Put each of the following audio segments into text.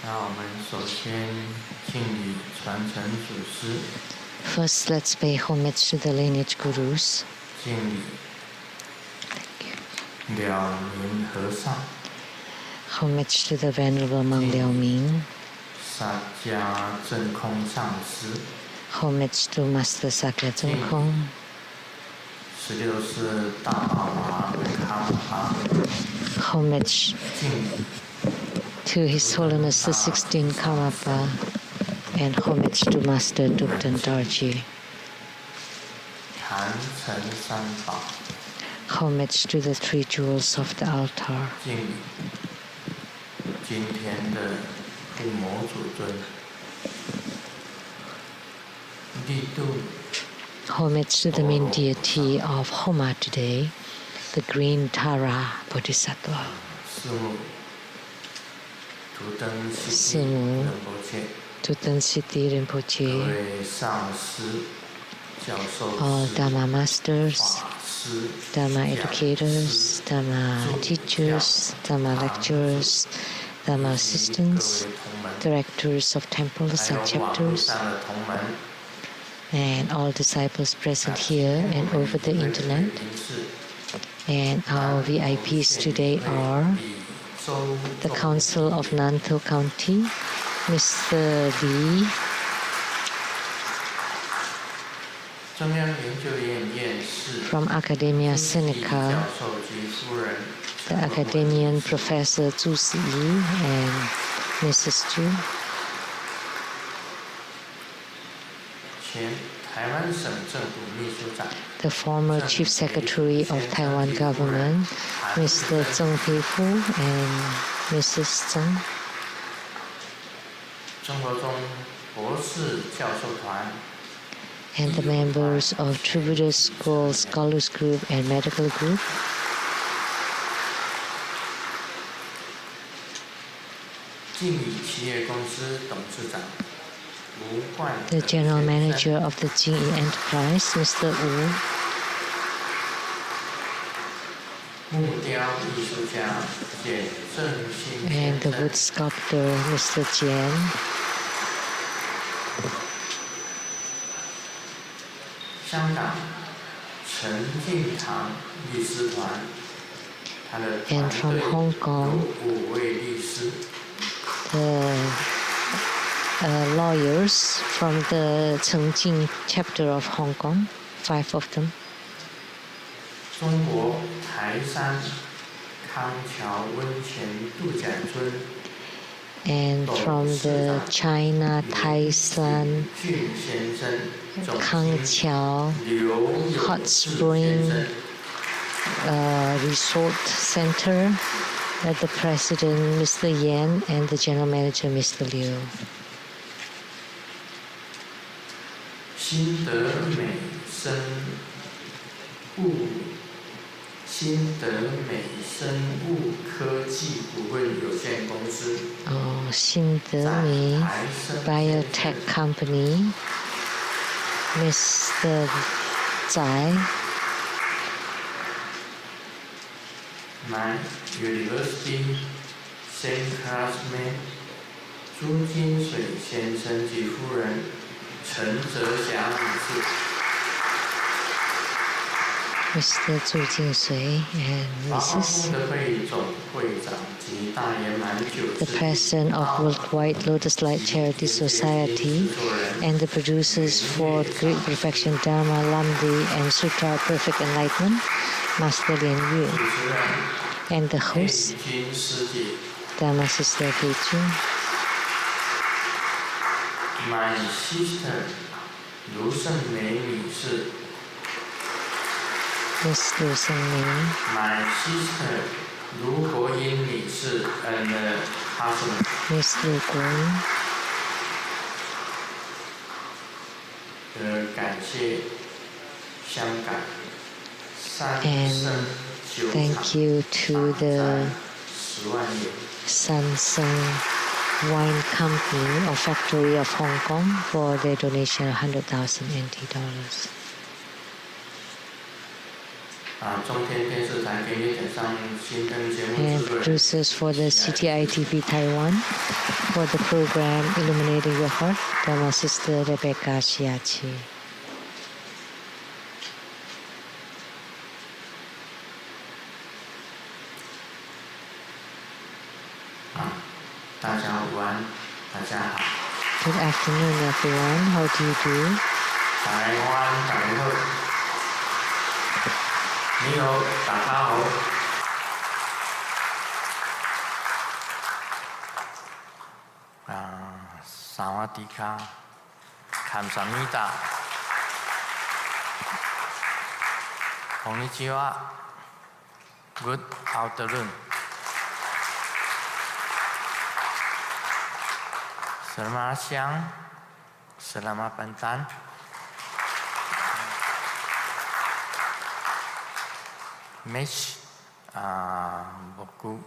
那我们首先敬礼传承祖师。First, let's pay homage to the lineage gurus. 敬礼了明和尚。Homage to the Venerable Monk Liao Ming. 萨迦真空上师。Homage to Master Sakya Zhengkong. 16世大宝华维卡玛。Homage 敬礼。to His Holiness the 16th Karmapa, and homage to Master Dukdan Dorji. 坛城三宝。Homage to the three jewels of the altar. 敬礼今天的护摩祖尊。力度。Homage to the main deity of Homa today, the Green Tara Bodhisattva. 师母Tutan Siti Rinpoche, all Dharma masters, Dharma educators, Dharma teachers, Dharma lecturers, Dharma assistants, directors of temples and chapters, and all disciples present here and over the internet. And our VIPs today are the Council of Nantou County, Mr. Lee, from Academia Sinica, the Academian Professor Zhu Siyi and Mrs. Zhu, the former Chief Secretary of Taiwan Government, Mr. Zheng Peifu and Mrs. Zheng, and the members of Troubadour School, Scholars Group and Medical Group, the General Manager of the Jingyi Enterprise, Mr. Wu, and the wood sculptor, Mr. Jian, and from Hong Kong, the lawyers from the Chengjing chapter of Hong Kong, 5 of them. And from the China Taisan Kangqiao Hot Spring Resort Center, the President Mr. Yan and the General Manager Mr. Liu. Xindemei Biotech Company, Mr. Zai. My University same classmate 朱金水先生及夫人陈泽霞女士。Mr. Zhu Jingsui and Mrs. the President of Worldwide Lotus Light Charity Society and the producers for Great Perfection Dharma, Lamdre and Sutra Perfect Enlightenment, Master Lien Yu, and the host, Dharma Sister Beijing. My sister, Lu Shengmei 女士。Miss Lu Shengmei. My sister, Lu Guoyin 女士 and husband. Miss Lu Guoyin. 感谢香港三圣酒厂 thank you to the 10万元 Sanseng Wine Company or Factory of Hong Kong for their donation of 100,000 NT dollars. and producers for the CTI TV Taiwan for the program Illuminating Your Heart, Dharma Sister Rebecca Shiachi. 大家午安，大家好。Good afternoon, everyone. How do you do? 台湾大家好，你好，大家好。萨瓦迪卡，감사합니다。konnichiwa。Good afternoon。 Selamat siang, selamat petang. Mes, beaucoup.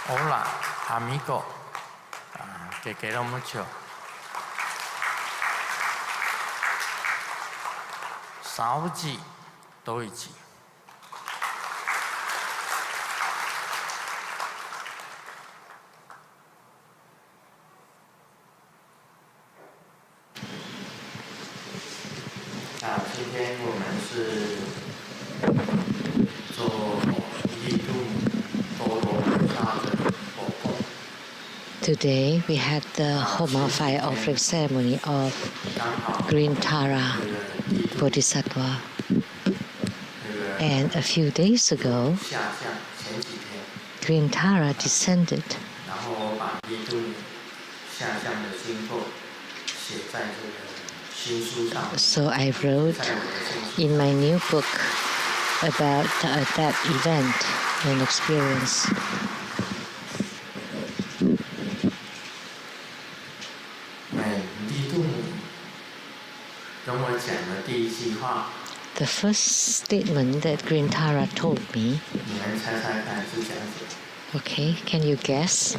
Hola, amigo. Te quiero mucho. 少几多一几。 今天我们是做力度多罗菩萨的活动。 Today we had the Homa fire offering ceremony of Green Tara Bodhisattva. And a few days ago, Green Tara descended. 然后我把力度下降的经过写在这个。 So I wrote in my new book about that event and experience. The first statement that Green Tara told me. Okay, can you guess?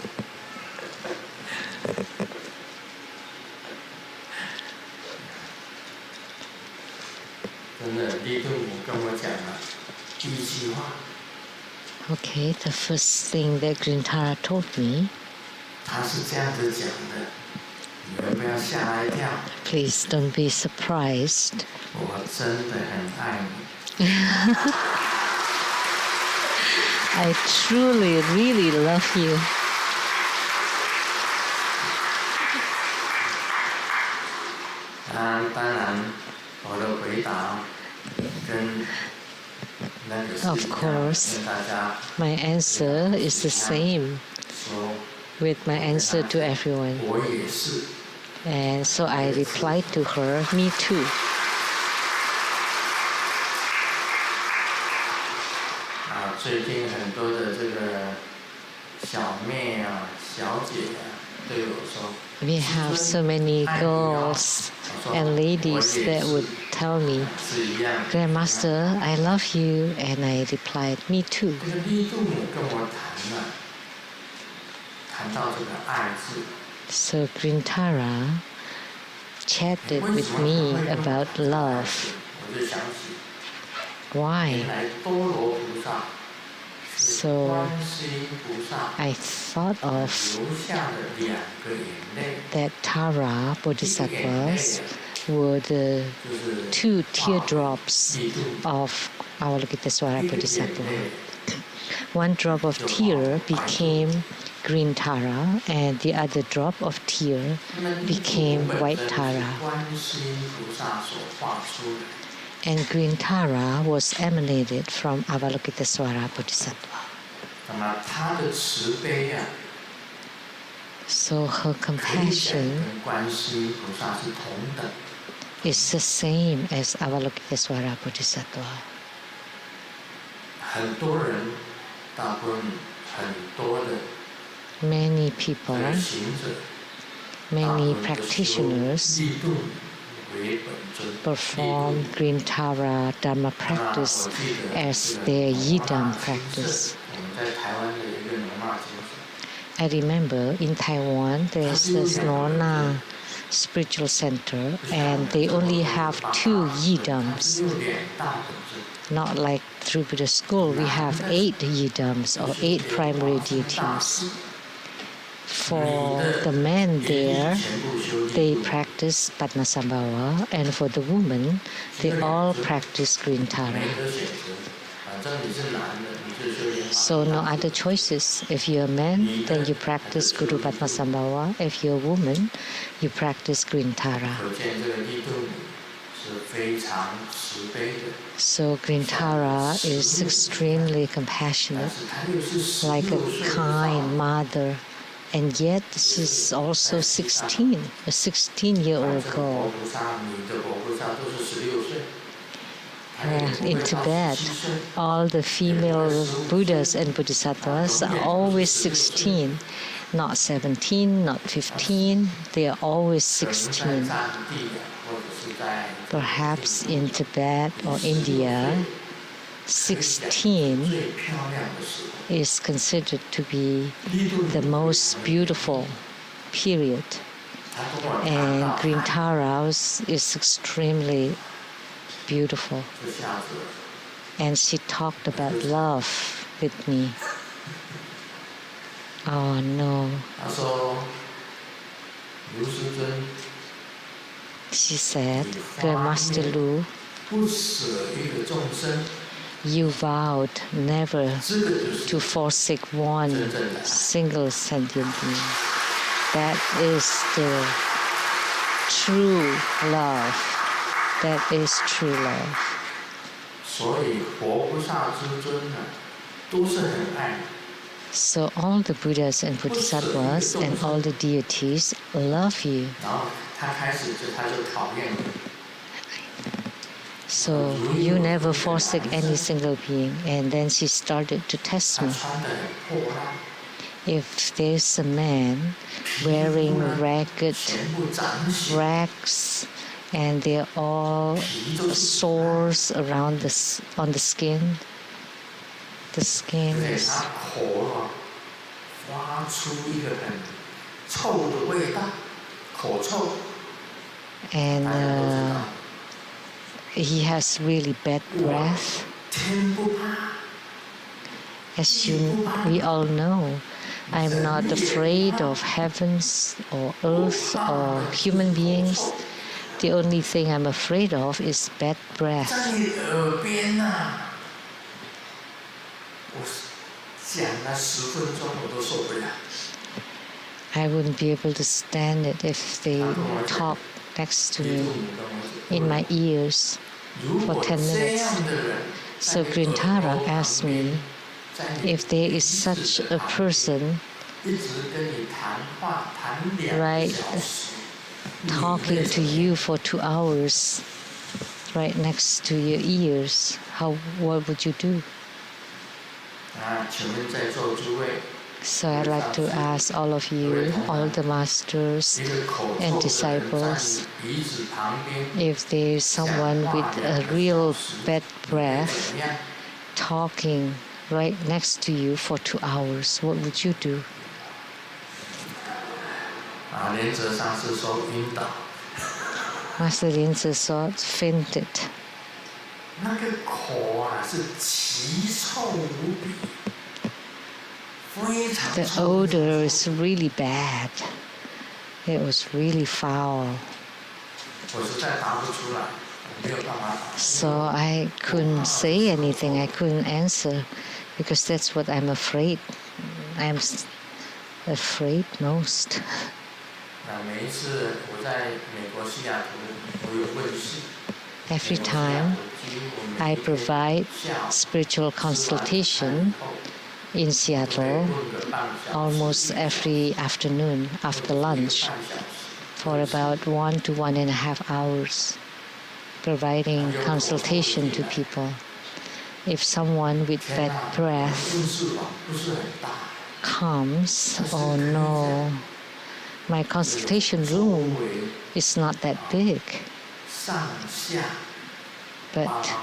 真的，利顿姆跟我讲了第一句话。Okay, the first thing that Green Tara told me. 他是这样子讲的，你们不要吓一跳。Please don't be surprised. 我真的很爱你。I truly, really love you. 当然，我的回答。 Of course, my answer is the same with my answer to everyone. And so I replied to her, me too. We have so many girls and ladies that would tell me, Grandmaster, I love you, and I replied, me too. So Green Tara chatted with me about love. Why? So I thought of that Tara Bodhisattvas were the two teardrops of Avalokitesvara Bodhisattva. One drop of tear became Green Tara, and the other drop of tear became White Tara. And Green Tara was emanated from Avalokitesvara Bodhisattva. So her compassion is the same as Avalokitesvara Bodhisattva. Many people, many practitioners perform Green Tara Dharma practice as their Yidam practice. I remember in Taiwan there's this Nona spiritual center, and they only have 2 yidams. Not like through Buddha school, we have 8 yidams or 8 primary deities. For the men there, they practice Padmasambhava, and for the women, they all practice Grintara. So no other choices. If you're a man, then you practice Guru Padmasambhava. If you're a woman, you practice Grintara. So Grintara is extremely compassionate, like a kind mother. And yet she's also 16, a 16-year-old girl. In Tibet, all the female Buddhas and Bodhisattvas are always 16, not 17, not 15, they are always 16. Perhaps in Tibet or India, 16 is considered to be the most beautiful period. And Grintara is extremely beautiful. And she talked about love with me. Oh no. She said, Grandmaster Lu, you vowed never to forsake one single sentient being. That is the true love. That is true love. So all the Buddhas and Bodhisattvas and all the deities love you. So you never forsake any single being. And then she started to test me. If there's a man wearing ragged rags and they're all sores around on the skin is and he has really bad breath. As we all know, I'm not afraid of heavens or earth or human beings. The only thing I'm afraid of is bad breath. I wouldn't be able to stand it if they talk next to me in my ears for 10 minutes. So Grintara asked me if there is such a person talking to you for 2 hours right next to your ears, what would you do? So I'd like to ask all of you, all the masters and disciples, if there's someone with a real bad breath talking right next to you for 2 hours, what would you do? Master Linzi thought fainted. The odor is really bad. It was really foul. So I couldn't say anything. I couldn't answer because that's what I'm afraid. I'm afraid most. Every time I provide spiritual consultation in Seattle, almost every afternoon after lunch, for about 1 to 1.5 hours, providing consultation to people. If someone with bad breath comes, oh no, my consultation room is not that big, but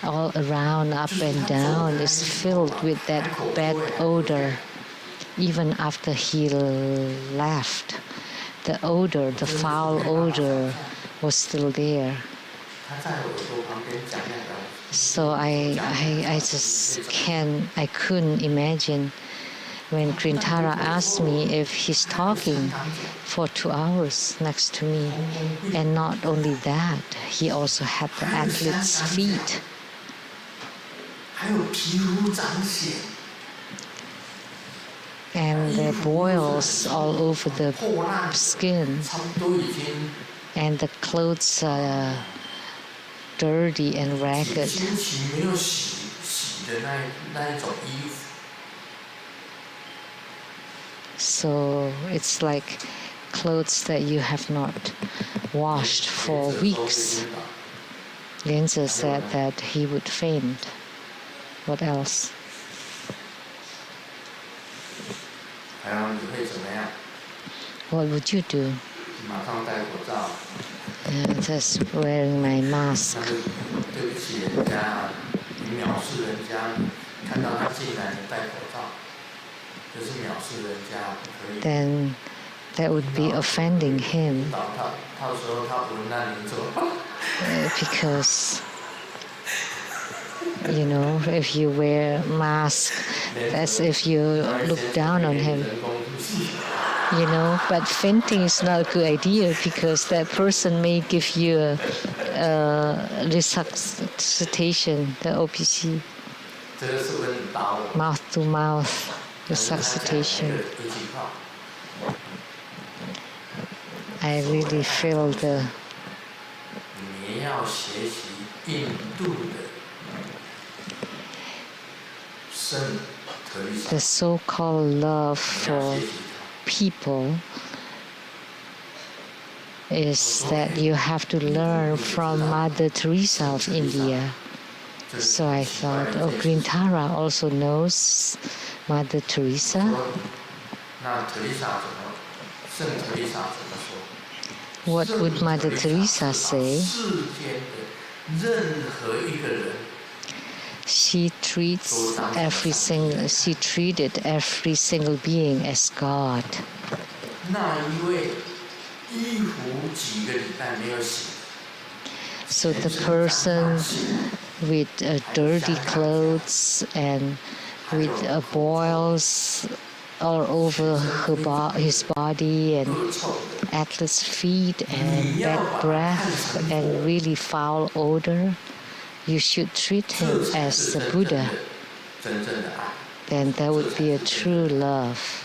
all around, up and down, is filled with that bad odor. Even after he left, the odor, the foul odor, was still there. So I couldn't imagine when Grintara asked me if he's talking for 2 hours next to me. And not only that, he also had the athlete's feet. And the boils all over the skin. And the clothes are dirty and ragged. So it's like clothes that you have not washed for weeks. Linzer said that he would faint. What else? What would you do? Just wearing my mask. Then that would be offending him. Because, if you wear a mask, that's if you look down on him. But fainting is not a good idea because that person may give you a resuscitation, the OPC, mouth-to-mouth resuscitation. I really feel the so-called love for people is that you have to learn from Mother Teresa of India. So I thought, Grintara also knows Mother Teresa. What would Mother Teresa say? She treated every single being as God. So the person with dirty clothes and with boils all over his body and athlete's feet and bad breath and really foul odor, you should treat him as the Buddha. Then that would be a true love.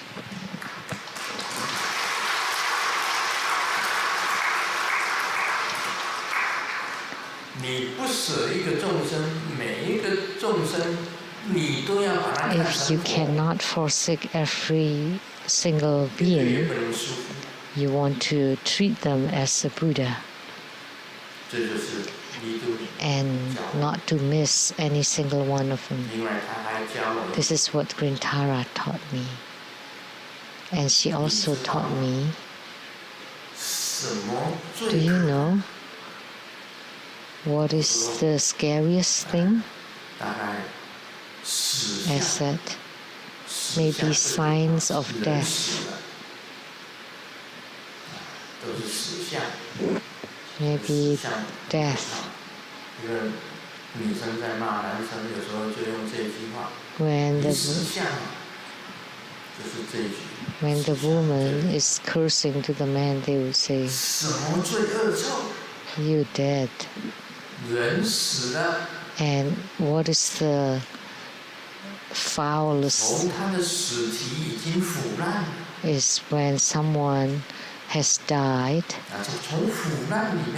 If you cannot forsake every single being, you want to treat them as a Buddha and not to miss any single one of them. This is what Grintara taught me. And she also taught me, do you know what is the scariest thing? I said, maybe signs of death. Maybe death. When the woman is cursing to the man, they will say, "You dead." And what is the foulest is when someone has died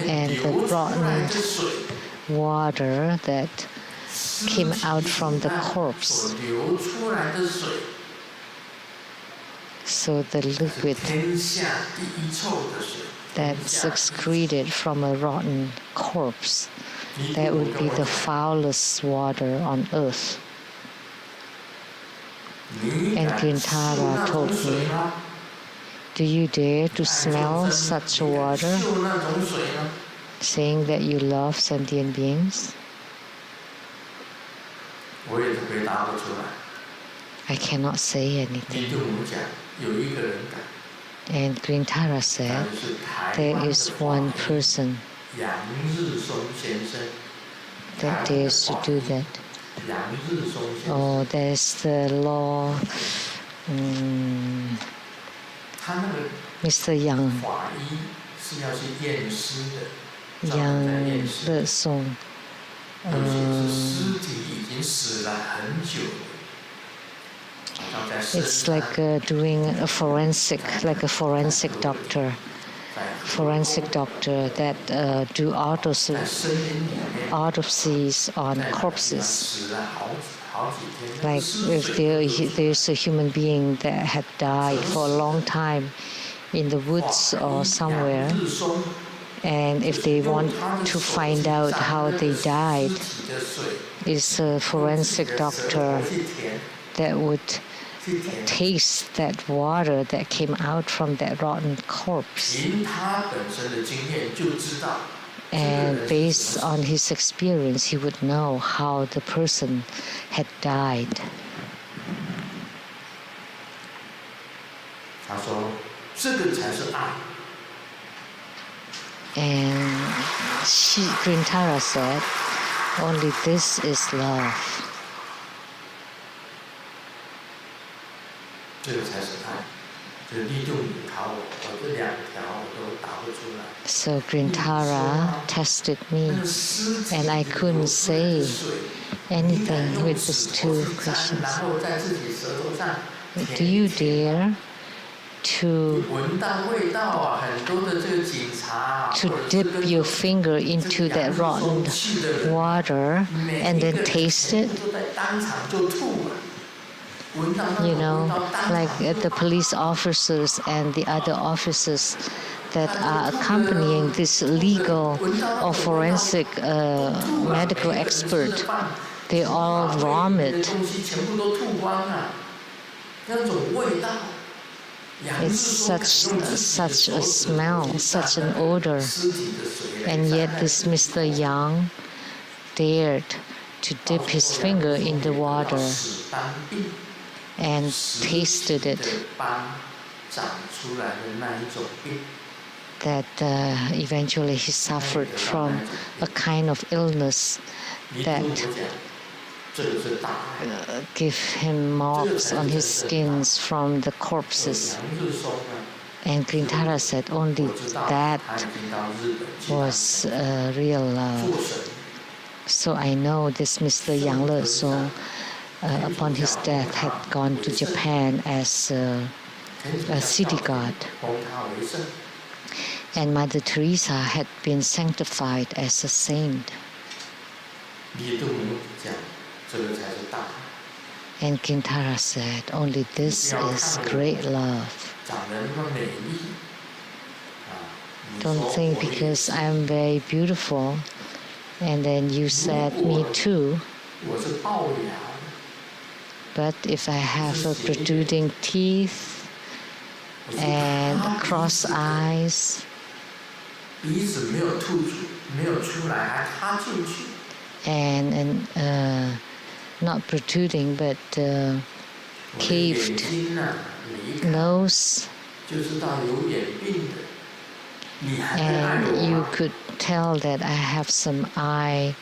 and the rotten water that came out from the corpse. So the liquid that's excreted from a rotten corpse, that would be the foulest water on earth. And Grintara told me, do you dare to smell such water, saying that you love sentient beings? 我也回答不出来。 I cannot say 李 anything. 杜母讲，有一个人敢， And Grintara 他 said 就是台 there 湾的 is 法 one 医 person 杨日松先生。 that dares to do that. 杨日松先生， Oh, there's the law. 他那个 Mr. Yang 法医是要去验尸的，专 Yang 门在验尸。 Le Song. 有些是尸体已经死了很久了，好像在深 It's 山 like doing a forensic, like a forensic doctor 在 that do 在森林里面， autopsies on 在那地方 corpses. 死了好几天，那个 Like 尸 if 水 there's a human being that had died for a long time in the woods or somewhere, 杨日松 and if they want to find out how they died, 尸体的水 is a forensic 用自己的舌 doctor 头去舔 that would 去舔， taste that water that came out from that rotten corpse. 凭他本身的经验就知道，这个 And 人是 based 什么 on his experience, he would know how the person had died. 他说这个才是爱。 And Grintara said, only this is love. 这个才是爱。这力度你考我，我这两条我都答不出来。 So Grintara tested me, 那个尸体 and I couldn't say 的水， anything 用 with 舌 these 头 two 去沾， questions. 然后在自己舌头上 Do you dare to 闻到味道啊？很多的这个警察啊， to 或者是 dip 跟 your finger into that rotten 气的人， water 每 and 一 then 个 taste 全 it? 部都在当场就吐了。闻到那 You 种 know, 味道，当 like 场 the 就吐。 police officers and the other officers that are accompanying this legal or forensic medical expert, they all 把胃里面 vomit. 的东西全部都吐光了，那种味道。 It's such a smell, such an odor. And yet this Mr. Yang dared to dip his finger in the water and tasted it. That eventually he suffered from a kind of illness that gave him marks on his skins from the corpses. And Grintara said only that was real love. So I know this Mr. Yang Le Tsang, upon his death, had gone to Japan as a city god. And Mother Teresa had been sanctified as a saint. And Grintara said, only this is great love. Don't think because I'm very beautiful and then you said me too. But if I have a protruding teeth and cross eyes and not protruding but caved nose, and you could tell that I have some eye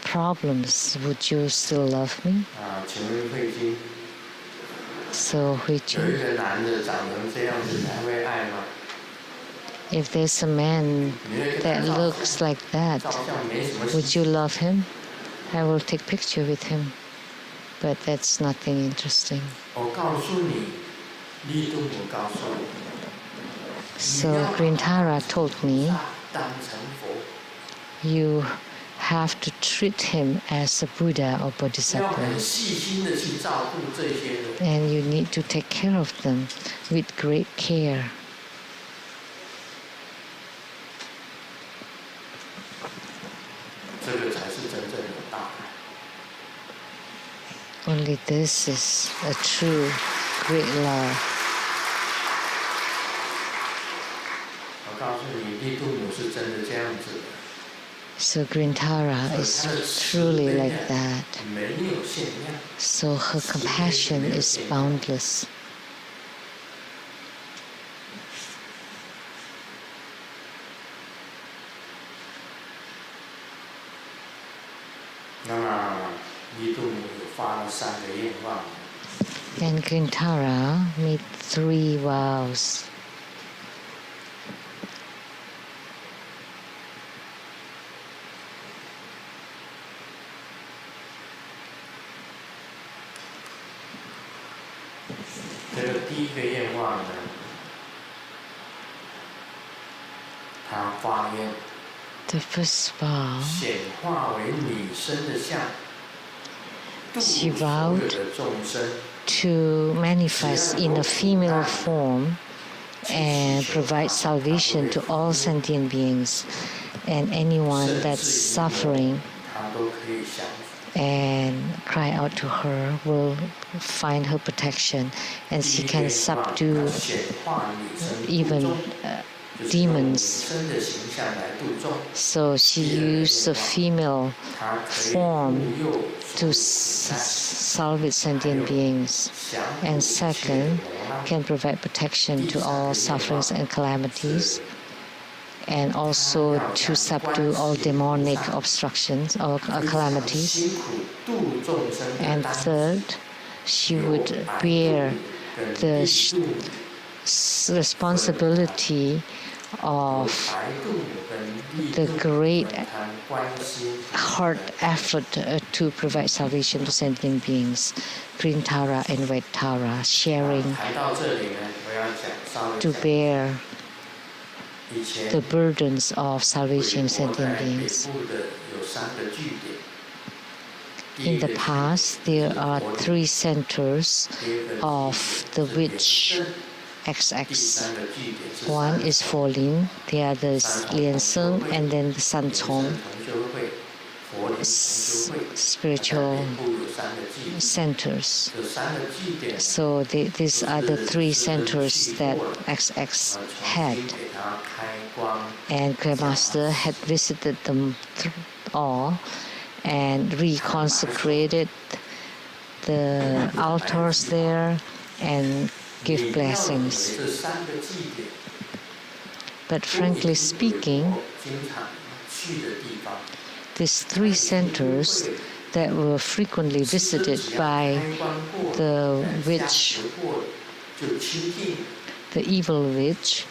problems, would you still love me? So Hui Jun, if there's a man that looks like that, would you love him? I will take picture with him, but that's nothing interesting. So Grintara told me, you have to treat him as a Buddha or Bodhisattva, and you need to take care of them with great care. Only this is a true great love. So Green Tara is truly like that. So her compassion is boundless. And Green Tara made 3 vows. The first vow, she vowed to manifest in a female form and provide salvation to all sentient beings, and anyone that's suffering and cry out to her will find her protection, and she can subdue even demons. So she used a female form to salvage sentient beings, and second, can provide protection to all sufferings and calamities, and also to subdue all demonic obstructions or calamities. And third, she would bear the responsibility of the great heart effort to provide salvation to sentient beings, Green Tara and White Tara, sharing to bear the burdens of salvation sentient beings. In the past, there are 3 centers of the witch XX. One is Folin, the other is Lianseng, and then the Sanchong spiritual centers. So these are the 3 centers that XX had. And Grandmaster had visited them all and reconsecrated the altars there and give blessings. But frankly speaking, these 3 centers that were frequently visited by the witch, the evil witch,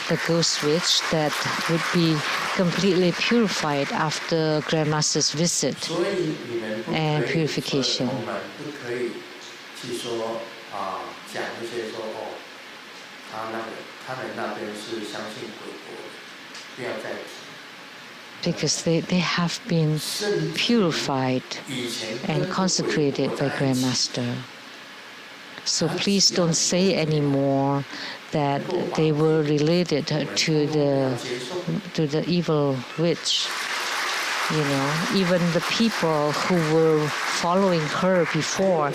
the ghost witch that would be completely purified after Grandmaster's visit and purification. Because they have been purified and consecrated by Grandmaster. So please don't say anymore that they were related to the evil witch. You know, even the people who were following her before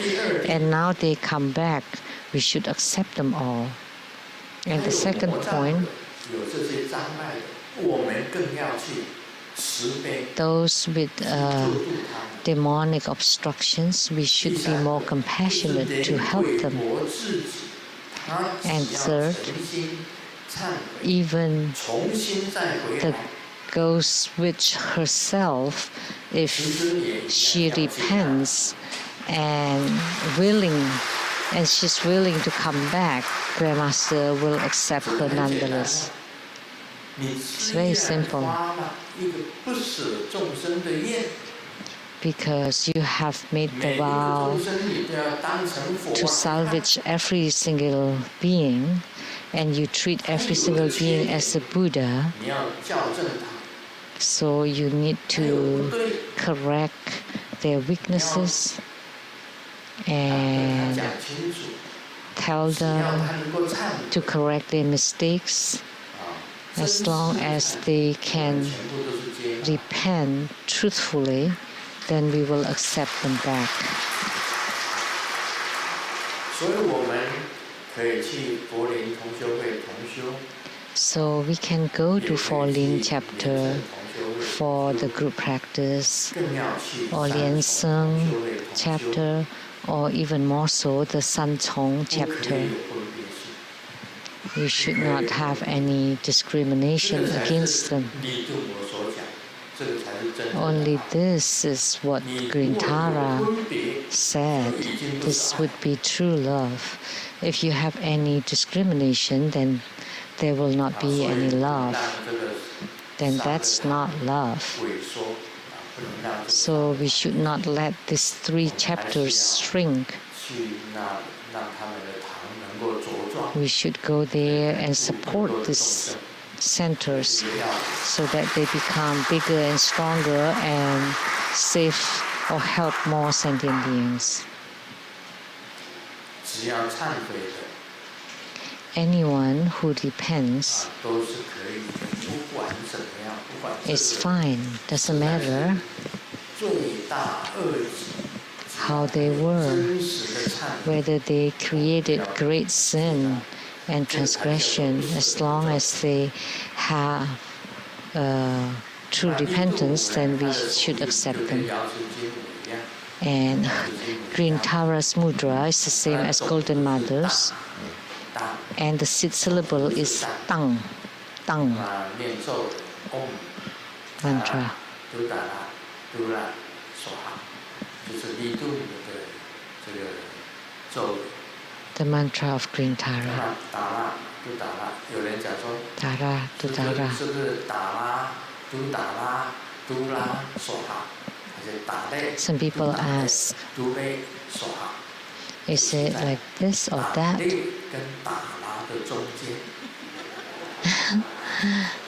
and now they come back, we should accept them all. And the second point, those with demonic obstructions, we should be more compassionate to help them. And third, even the ghost witch herself, if she repents and she's willing to come back, Grandmaster will accept her nonetheless. It's very simple. Because you have made the vow to salvage every single being, and you treat every single being as a Buddha, so you need to correct their weaknesses and tell them to correct their mistakes. As long as they can repent truthfully, then we will accept them back. So we can go to Folin chapter for the group practice or Lian Seng chapter, or even more so the San Chong chapter. You should not have any discrimination against them. Only this is what Grintara said. This would be true love. If you have any discrimination, then there will not be any love. Then that's not love. So we should not let these 3 chapters shrink. We should go there and support these centers so that they become bigger and stronger and save or help more sentient beings. Anyone who repents is fine, doesn't matter how they were, whether they created great sin and transgression, as long as they have true repentance, then we should accept them. And Grintara's mudra is the same as Golden Mother's, and the 6th syllable is Tang, Tang mantra. The mantra of Grintara. Tara, Dudara. Some people ask, is it like this or that?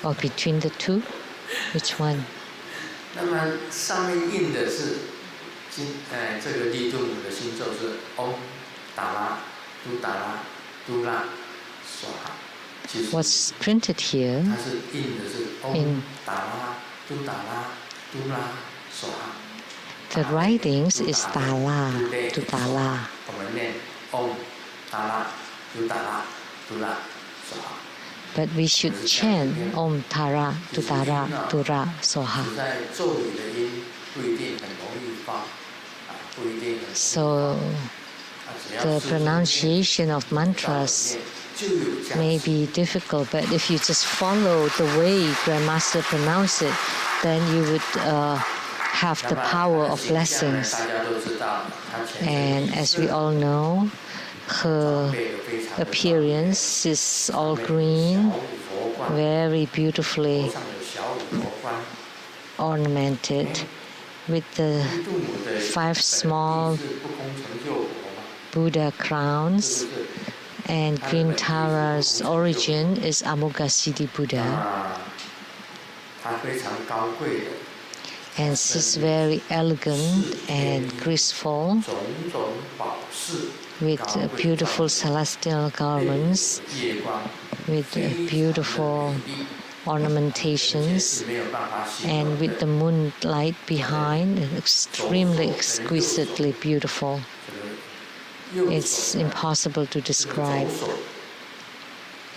Or between the two? Which one? 那么上面印的是这个利度母的心咒是 Om 达拉嘟达拉嘟拉索哈。What's printed here 它是印的是 Om 达拉嘟达拉嘟拉索哈。The writings is Dala, Dudala. 我们念 Om 达拉嘟达拉嘟拉索哈。 But we should chant Om Tara Dudara Dura Soha. So the pronunciation of mantras may be difficult, but if you just follow the way Grandmaster pronounced it, then you would have the power of blessings. And as we all know, her appearance is all green, very beautifully ornamented with the 5 small Buddha crowns, and Grintara's origin is Amoghasiddhi Buddha. And she's very elegant and graceful, with beautiful celestial garments, with beautiful ornamentations, and with the moonlight behind, extremely exquisitely beautiful. It's impossible to describe.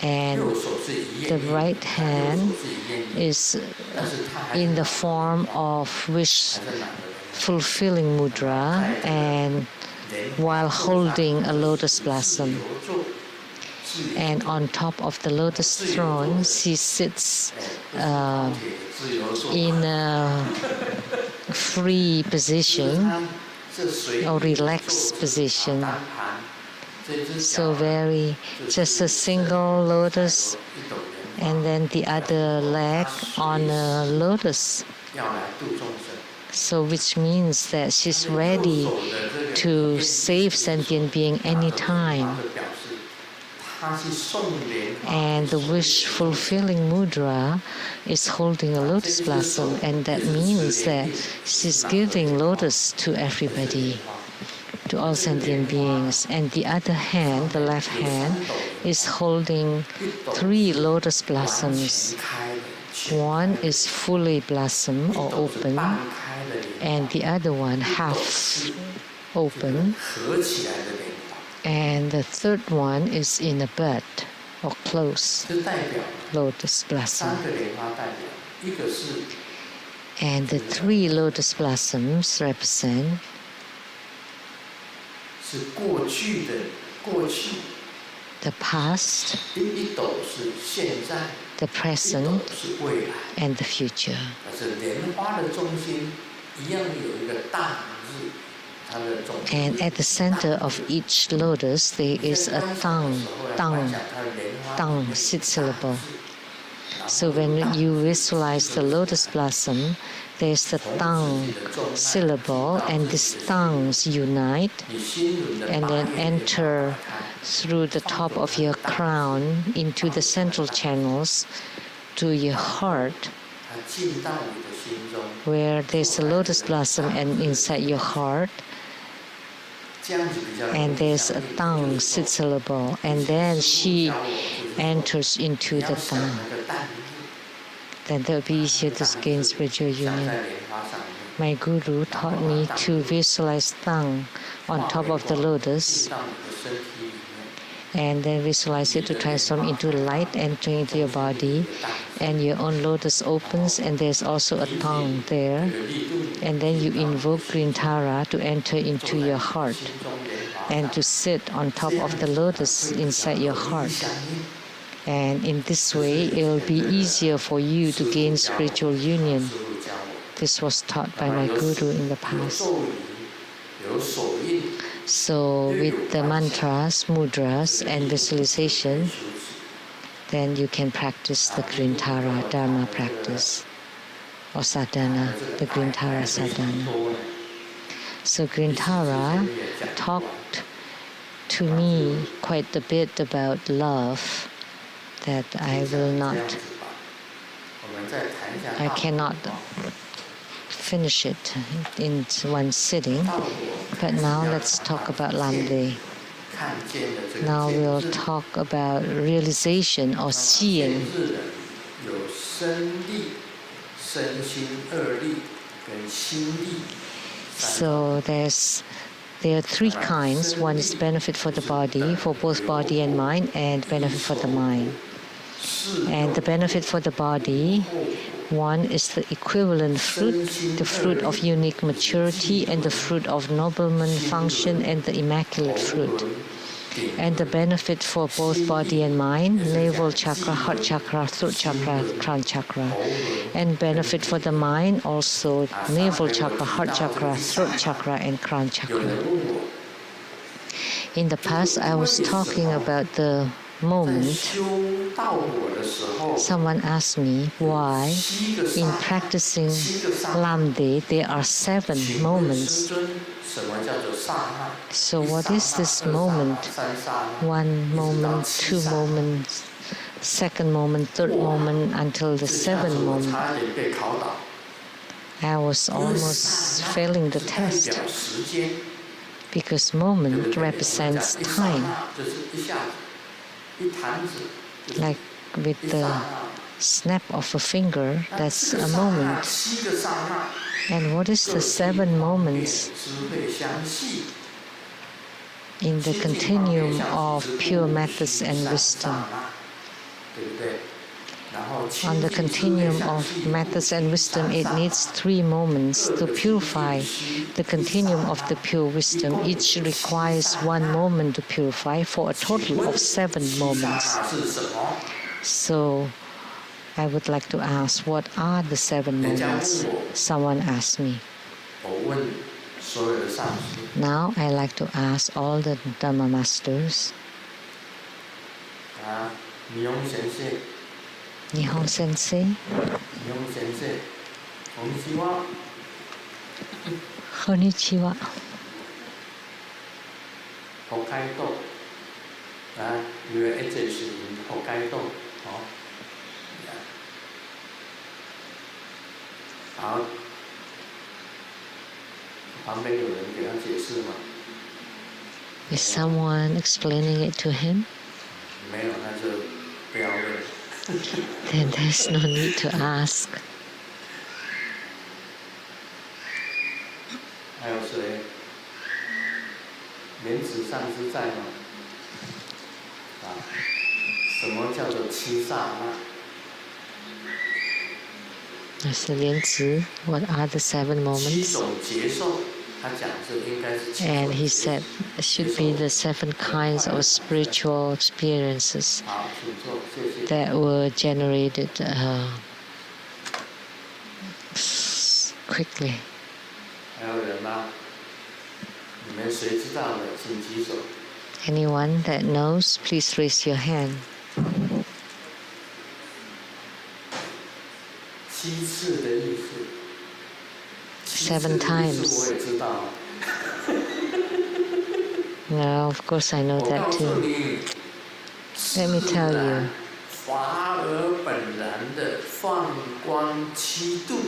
And the right hand is in the form of wish-fulfilling mudra, and while holding a lotus blossom. And on top of the lotus throne, she sits in a free position or relaxed position. So just a single lotus, and then the other leg on a lotus. So which means that she's ready to save sentient being anytime. And the wish-fulfilling mudra is holding a lotus blossom, and that means that she's giving lotus to everybody, to all sentient beings. And the other hand, the left hand, is holding 3 lotus blossoms. One is fully blossom or open, and the other one half open, and the third one is in a bud or closed lotus blossom. And the 3 lotus blossoms represent 是过去的过去， the past, 一斗是现在， the 一斗 present, 是未来。 and the future. 但是莲花的中心一样有一个大日，它的总 And at the center of each lotus, there is a tang sit syllable. So when you visualize the lotus blossom, there's the tang syllable, and these tangs unite and then enter through the top of your crown into the central channels to your heart, 它进到你的心中， where there's a lotus blossom and inside your heart, 这样子比较容易 and there's 相 a 应。 tang sit syllable, and then she enters into 你要 the 想 tang. 那个淡日 Then it will be easier to gain spiritual 想 union. 在莲花上面， My guru taught me to visualize tang on top of the lotus 进到你的身体里面， and then visualize it to transform into light entering into your body, and your own lotus opens and there's also a tang there, 这个力度 and then you invoke Green Tara to enter into your heart 心中莲花 and to sit on top of the lotus inside your heart. 相应。 And in this way, it will be easier for you to gain spiritual union. 师父教我， This was taught by my guru in the 有 past. 咒语，有手印， So with the mantras, mudras, and visualization, 如此。 then you can practice the Green Tara Dharma practice, or sadhana, the Green Tara sadhana. So Green Tara talked to me quite a bit about love that I will not, 我们再谈一下 I 道 cannot finish it in one sitting. 道果 But now let's talk about Lamdre. 看见的这个 Now 见 we'll 日 talk about realization or 见 seeing. 日人有身力、身心二力跟心力。 So there are 3 kinds. One is benefit for the body, for both body and mind, and benefit for the mind. And the benefit for the body, one is the equivalent fruit, the fruit of unique maturity, and the fruit of nobleman function, and the immaculate fruit. And the benefit for both body and mind, navel chakra, heart chakra, throat chakra, crown chakra. And benefit for the mind, also navel chakra, heart chakra, throat chakra, and crown 有 chakra. 人问我， In the past, I was talking about the 在 moment. 修道果的时候， Someone asked me why 7个 in 刹 practicing 7个刹 Lamde there are 7请问 moments. 师尊，什么叫做刹那？ So 一 what 刹 is 那 this 二刹那 moment? 三刹那 One 一直到 moment, 7 2刹那 moments, second moment, third moment, until the 这下子 7th 我 moment. 差一点被考倒， I was 因为 almost 刹那 failing the 是代 test 表时间， because 对不 moment 对？我们 represents 讲一刹 time, 那就是一下子，一弹指就是 like with 一刹 the 那。 snap of a finger. 那 That's 这个 a 刹那 moment. 7个刹那， And what is 各 the 地 7 方面 moments 智慧相系。 in the continuum of pure methods and wisdom? On the continuum of methods and wisdom, it needs 3 moments to purify the continuum of the pure wisdom. Each requires 1 moment to purify for a total of 7 moments. So I would like to ask, what are the 7 moments? Someone asked me. Now I like to ask all the Dhamma masters. Nihon Sensei, Konnichiwa. 北海道啊，因为一直是北海道，哦，好，旁边有人给他解释吗？ Is someone explaining it to him? 没有，那就不要问。 Then there's no need to ask. 还有谁？莲子上师在吗？啊，什么叫做7刹那？ I said, 莲子, what are the 7 moments? 7种结受，他讲是应该是7 And 种 he 结受。 said it should be the 7 kinds of spiritual experiences 好，请坐，谢谢。 that were generated quickly. 还有人吗？你们谁知道的，请举手。 Anyone that knows, please raise your hand. 7次的意思。 7 times. 我也知道。 No, of course I know 我 that 告诉 too. 你， Let me tell you. 华而本然的放光7度。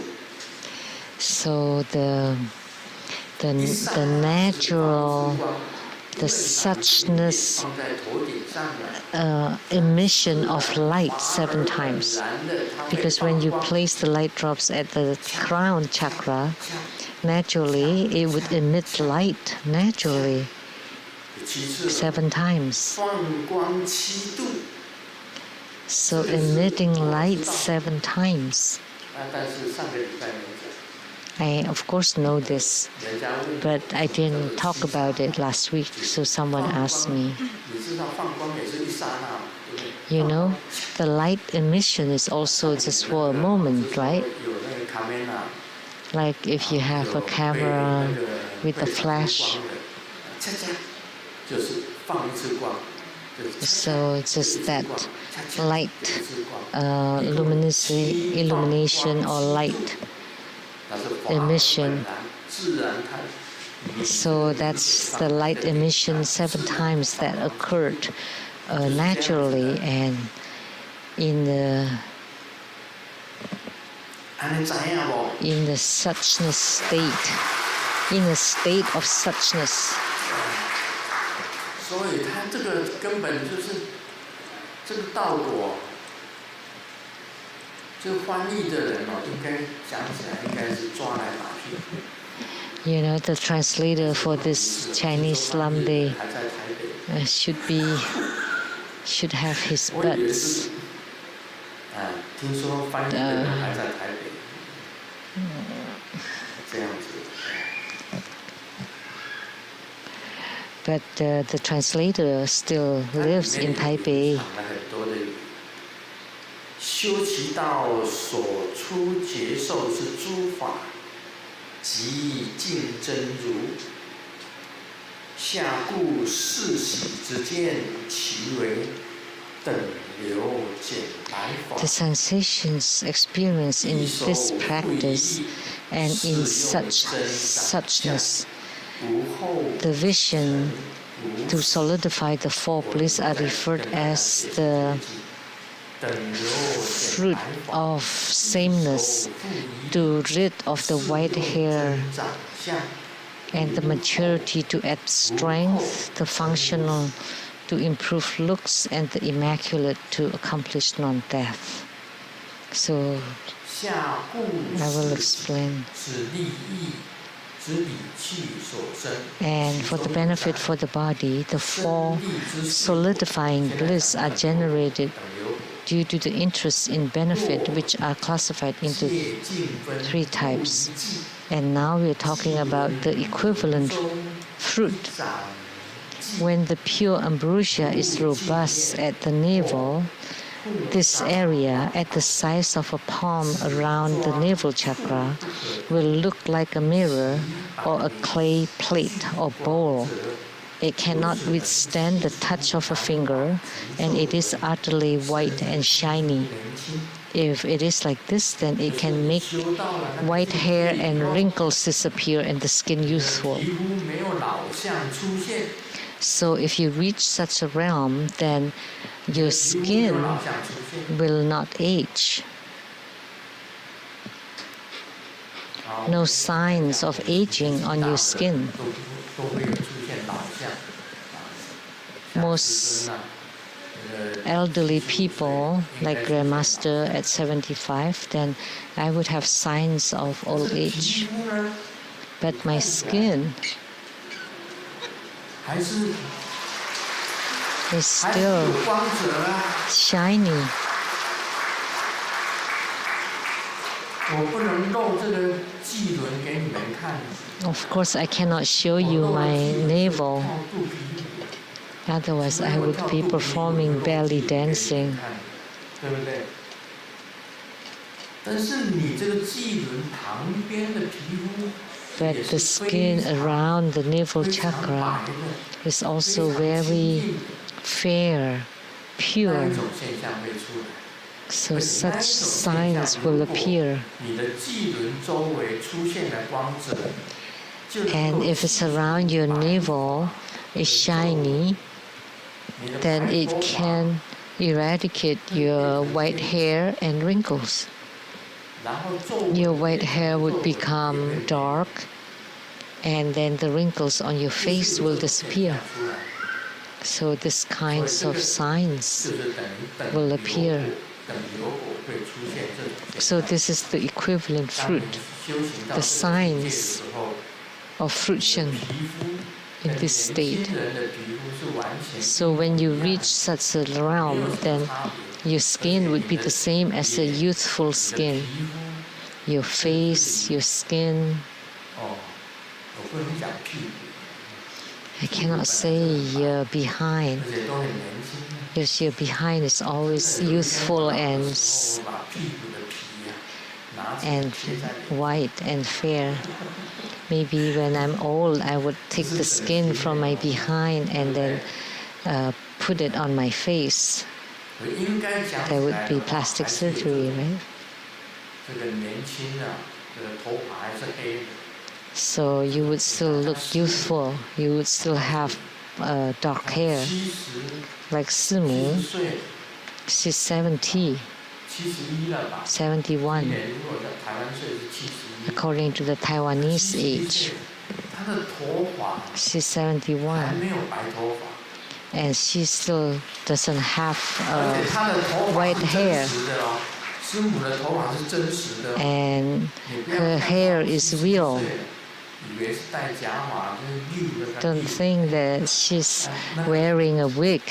So the natural, the suchness emission of light 7 times. Because when you place the light drops at the crown chakra, naturally it would emit light naturally 7 times. 放光7度。 So emitting light 7 times. 但是上个礼拜没讲。 I of course know this, but I didn't talk about it last week, so someone asked me. You know, the light emission is also just for a moment, right? Like if you have a camera with a flash. So just that light, illumination or light emission. So that's the light emission 7 times that occurred naturally and in the suchness state, in a state of suchness. 所以它这个根本就是这个道果，这个翻译的人哦，应该讲起来应该是抓来打去。You know, the translator for this Chinese Lamdre should have his buts. 听说翻译的人还在台北，这样子。 But the translator still lives in Taipei. 修其道所出结受是诸法，即竞争如。下故世喜之见，其为等流简白法。 The sensations experienced in this practice and in suchness, the vision to solidify the 4 bliss are referred as the fruit of sameness, to rid of the white hair, and the maturity to add strength, the functional to improve looks, and the immaculate to accomplish non-death. So I will explain. And for the benefit for the body, the 4 solidifying bliss are generated due to the interest in benefit, which are classified into 3 types. And now we are talking about the equivalent fruit. When the pure ambrosia is robust at the navel, this area at the size of a palm around the navel chakra will look like a mirror or a clay plate or bowl. It cannot withstand the touch of a finger, and it is utterly white and shiny. If it is like this, then it can make white hair and wrinkles disappear and the skin youthful. So if you reach such a realm, then your skin will not age. No signs of aging on your skin. Most elderly people, like Grandmaster at 75, then I would have signs of old age. But my skin is still shiny. 我不能露这个脐轮给你们看。 Of course, I cannot show you my navel. Otherwise, I would be performing belly dancing. 对不对？但是你这个脐轮旁边的皮肤 But the skin around the navel chakra is also very fair, pure. So such signs will appear. And if it's around your navel is shiny, then it can eradicate your white hair and wrinkles. Your white hair would become dark, and then the wrinkles on your face will disappear. So these kinds of signs will appear. So this is the equivalent fruit, the signs of fruition in this state. So when you reach such a realm, then your skin would be the same as a youthful skin. Your face, your skin. I cannot say your behind, because your behind is always youthful and white and fair. Maybe when I'm old, I would take the skin from my behind and then put it on my face. That would be plastic surgery, right? So you would still look youthful. You would still have dark hair. Like Simu, she's 70, 71, according to the Taiwanese age. She's 71. And she still doesn't have white hair. And her hair is real. Don't think that she's wearing a wig.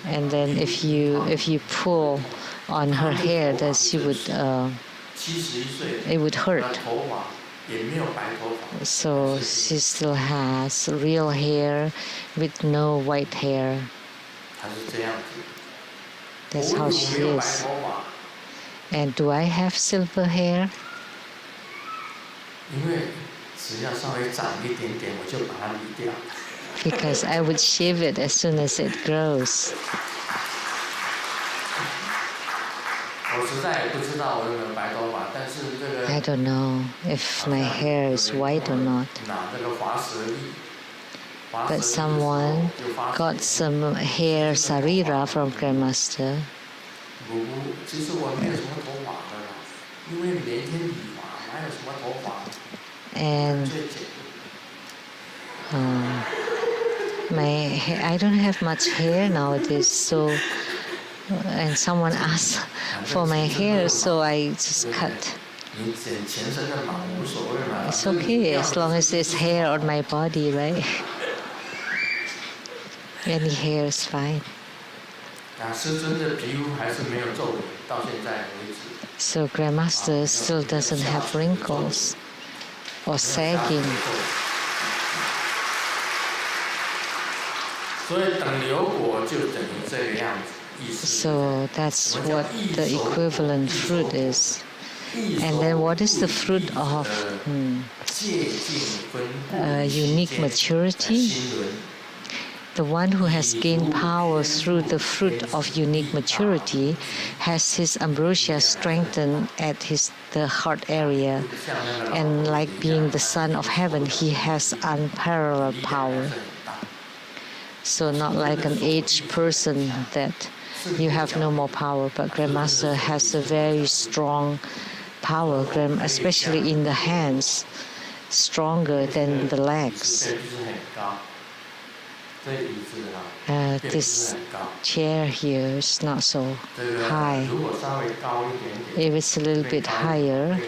And then if you pull on her hair, then she would it would hurt. So she still has real hair with no white hair. That's how she is. And do I have silver hair? Because I would shave it as soon as it grows. I don't know if my hair is white or not. But someone got some hair sarira from Grandmaster. And I don't have much hair nowadays, so and someone asked for my hair, so I just cut. It's okay as long as there's hair on my body, right? Any hair is fine. So Grandmaster still doesn't have wrinkles or sagging. So that's what the equivalent fruit is. And then what is the fruit of unique maturity? The one who has gained power through the fruit of unique maturity has his ambrosia strengthened at the heart area, and like being the son of heaven, he has unparalleled power. So not like an aged person that you have no more power, but Grandmaster has a very strong power, especially in the hands, stronger than the legs. This chair here is not so high. If it's a little bit higher,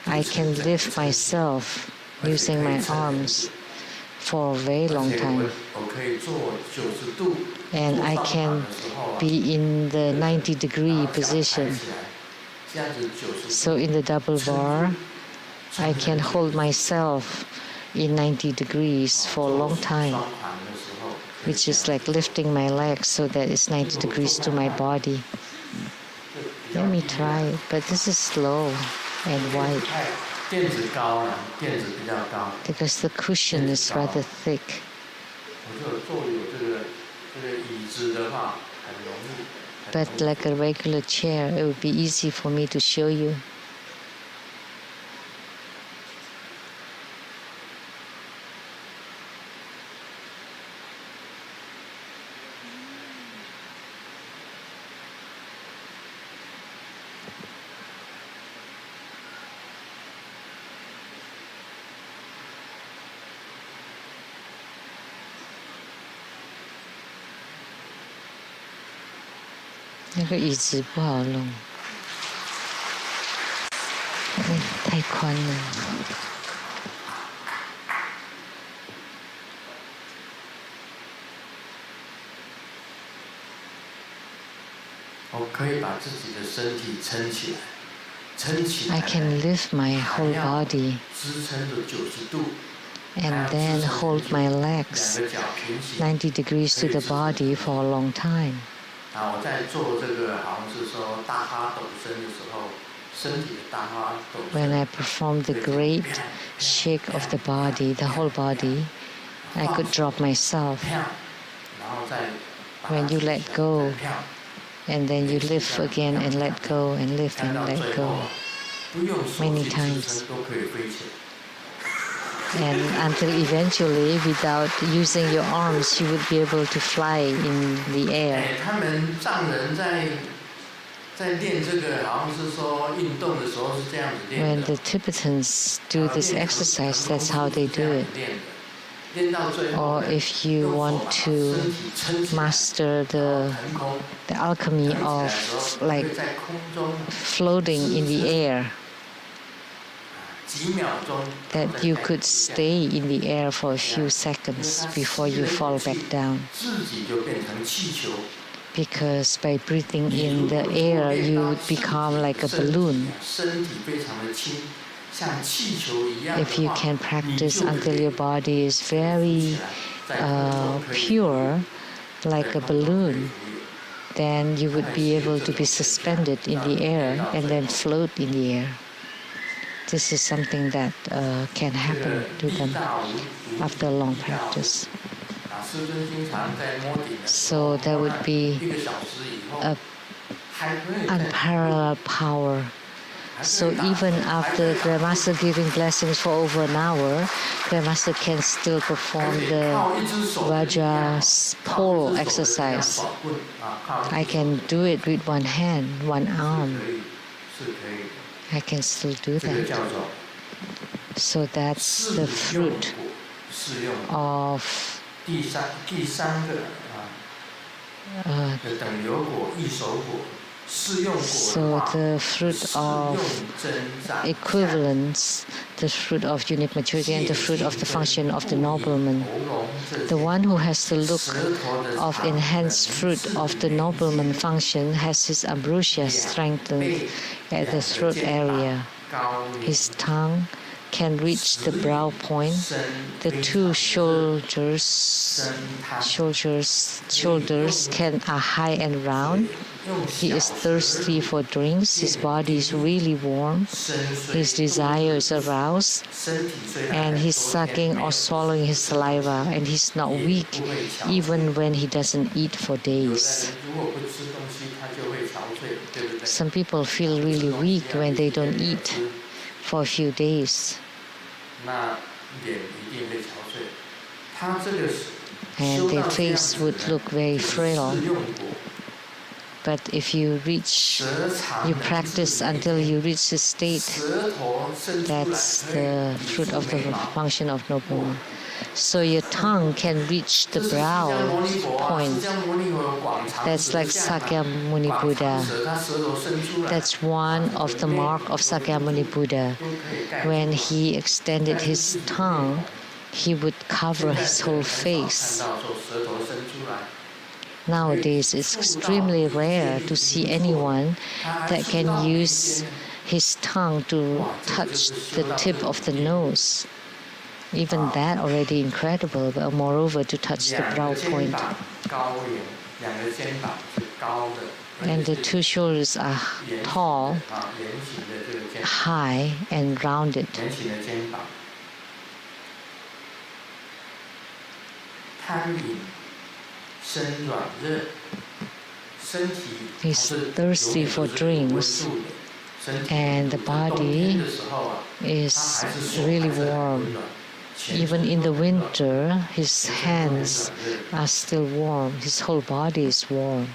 I can lift myself using my arms for a very long time. And I can be in the 90-degree position So in the double bar, I can hold myself in 90 degrees for a long time, which is like lifting my legs so that it's 90 degrees to my body. Let me try it, but this is slow and wide because the cushion is rather thick. But like a regular chair, it would be easy for me to show you.那个椅子不好弄，太宽了。I can lift my whole body and then hold my legs 90 degrees to the body for a long time. When I perform the great shake of the body, the whole body, I could drop myself. When you let go, and then you lift again and let go, and lift and let go, many times. And until eventually, without using your arms, you would be able to fly in the air. When the Tibetans do this exercise, that's how they do it. Or if you want to master the alchemy of like floating in the air, that you could stay in the air for a few seconds before you fall back down. Because by breathing in the air, you would become like a balloon. If you can practice until your body is very pure, like a balloon, then you would be able to be suspended in the air and then float in the air. This is something that can happen to them after a long practice. So there would be an unparalleled power. So even after Grandmaster giving blessings for over an hour, Grandmaster can still perform the Vajra pole exercise. I can do it with one hand, one arm. I can still do that. So that's the fruit of so the fruit of equivalence, the fruit of unique maturity, and the fruit of the function of the nobleman. The one who has the look of enhanced fruit of the nobleman function has his ambrosia strengthened at the throat area. His tongue can reach the brow point. The two shoulders are high and round. He is thirsty for drinks. His body is really warm. His desire is aroused. And he's sucking or swallowing his saliva. And he's not weak even when he doesn't eat for days. Some people feel really weak when they don't eat for a few days. And their face would look very frail. But if you practice until you reach the state, that's the fruit of the function of nobleman. So your tongue can reach the brow point. That's like Sakyamuni Buddha. That's one of the mark of Sakyamuni Buddha. When he extended his tongue, he would cover his whole face. Nowadays, it's extremely rare to see anyone that can use his tongue to touch the tip of the nose. Even that already incredible, but moreover to touch the brow point. And the two shoulders are tall, high, and rounded. He's thirsty for drinks, and the body is really warm. Even in the winter, his hands are still warm. His whole body is warm.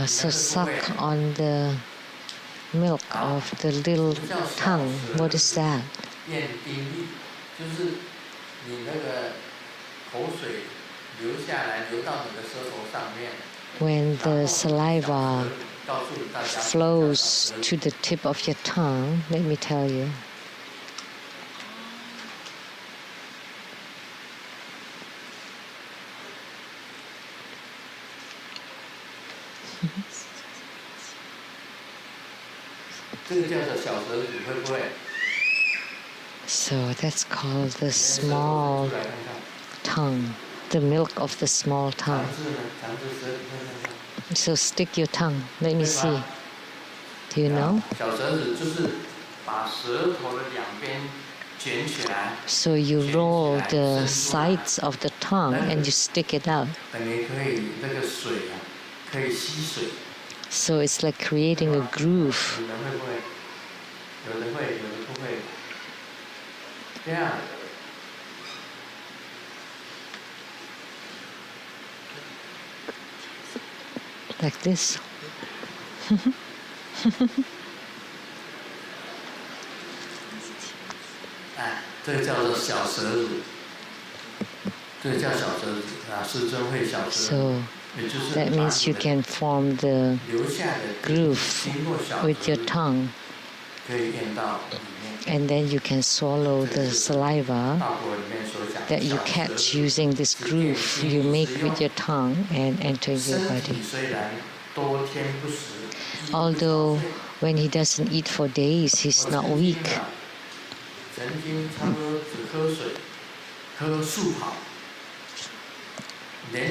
So suck on the milk of the little tongue. What is that? When the saliva flows to the tip of your tongue, let me tell you. So that's called the small tongue, the milk of the small tongue. So stick your tongue. Let me see. Do you know? So you roll the sides of the tongue and you stick it out. So it's like creating a groove. Like this. So that means you can form the groove with your tongue, and then you can swallow the saliva that you catch using this groove you make with your tongue and enter your body. Although when he doesn't eat for days, he's not weak.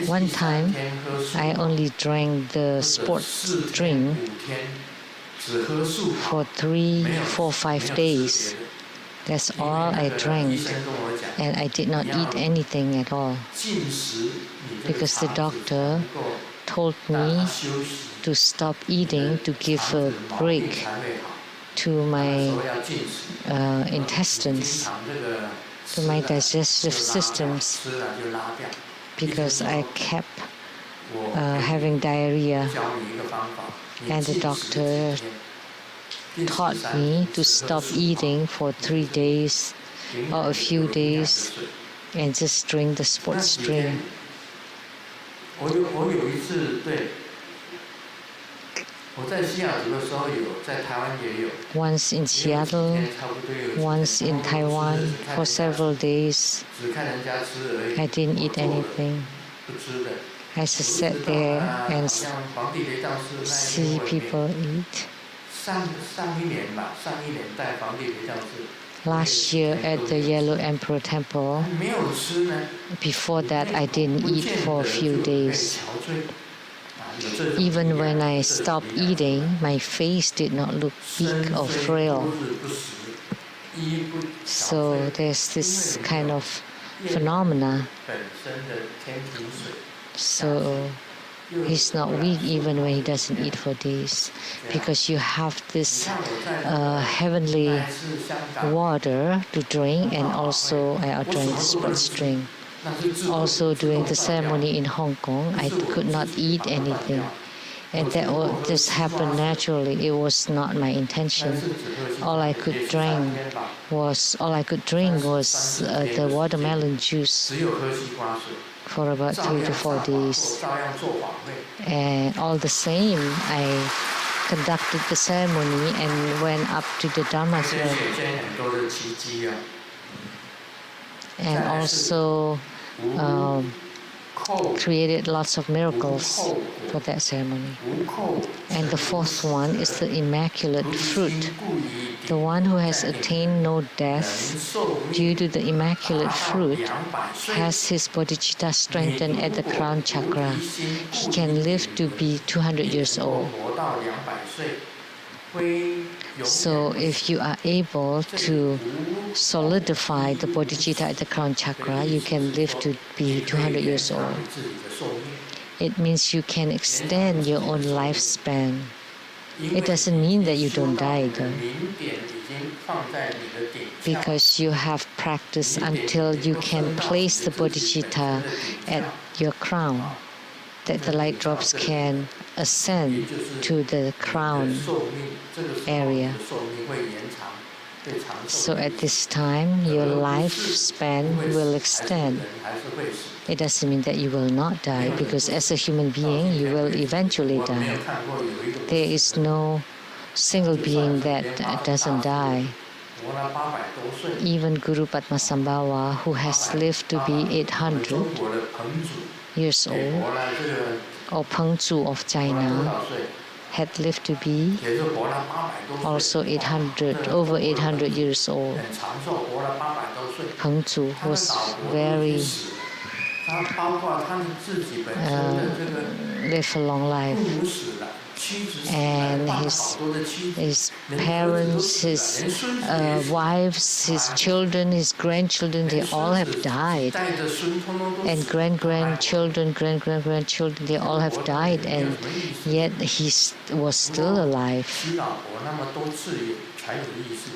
One time, I only drank the sports drink for 3, 4, 5 days. That's all I drank, and I did not eat anything at all, because the doctor told me to stop eating to give a break to my intestines, to my digestive systems, because I kept having diarrhea, and the doctor taught me to stop eating for 3 days or a few days and just drink the sports drink. Once in Seattle, once in Taiwan, for several days, I didn't eat anything. I just sat there and see people eat. Last year at the Yellow Emperor Temple, before that I didn't eat for a few days. Even when I stopped eating, my face did not look weak or frail. So there's this kind of phenomena. So he's not weak even when he doesn't eat for days, because you have this heavenly water to drink, and also I drank the sports drink. Also during the ceremony in Hong Kong, I could not eat anything, and that just happened naturally. It was not my intention. All I could drink was the watermelon juice for about 3 to 4 days. And all the same, I conducted the ceremony and went up to the Dharma 这边 throne 显现很多的奇迹啊。 and also 无 扣 created lots of 无 miracles 扣 for that ceremony. 无扣 And the fourth one is the immaculate 如 fruit, 今故以 the one who has attained no 能 death 寿 due 命 to the immaculate 达到 fruit 200岁， has his bodhicitta 你 strengthened 如 at the 果 crown 无 chakra. 离心 He 故 can 以 live to be 200你 years 能够 old. 活到200岁，会永 So 远 if you are able 这里 to 无 solidify the bodhicitta at the crown chakra, you can live to be 200 years old. 自己的寿命， It means you can extend your own lifespan. 因 It 为 doesn't mean that you 修 don't 到 die 你的 though, 明点已经放在你的顶上， because you have practiced until you can place the bodhicitta at your crown, that the light drops can ascend to the 你的 crown 寿命这个时候你 area. 的寿命会延长，会长寿 So 的 at 意思。 this time, your 而不是 lifespan 不会 will 死，还是 extend. 人还是会死。 It doesn't mean that you will not die, because as a human being, you will eventually 我没有 die. 看过有一个 There is no single being that doesn't die. 活了800多岁。 Even Guru Padmasambhava, who has lived to be 800中国的彭祖 years 也 old, 活了这个 or Pengzu of 活了多 China, 少岁？ had lived to be 也是活了800多岁。 also 800, over 800 years old. 很长寿，活了800多岁。 Pengzu 他的 was 老婆都已 very 经死了，他包括他们自己本身的这个 lived a long 父 life. 母死了，妻子死了， And 换了 his- 好多的妻子， His 连儿子都 parents, 死了， his 连孙子也死了。 wives, his children, his grandchildren, they 连 all 孙 have 子 died. 带着孙通通都 And 死了。 grandchildren, great-grandchildren, they all have died, and yet he was still alive. 娶老婆那么多次也才有意思。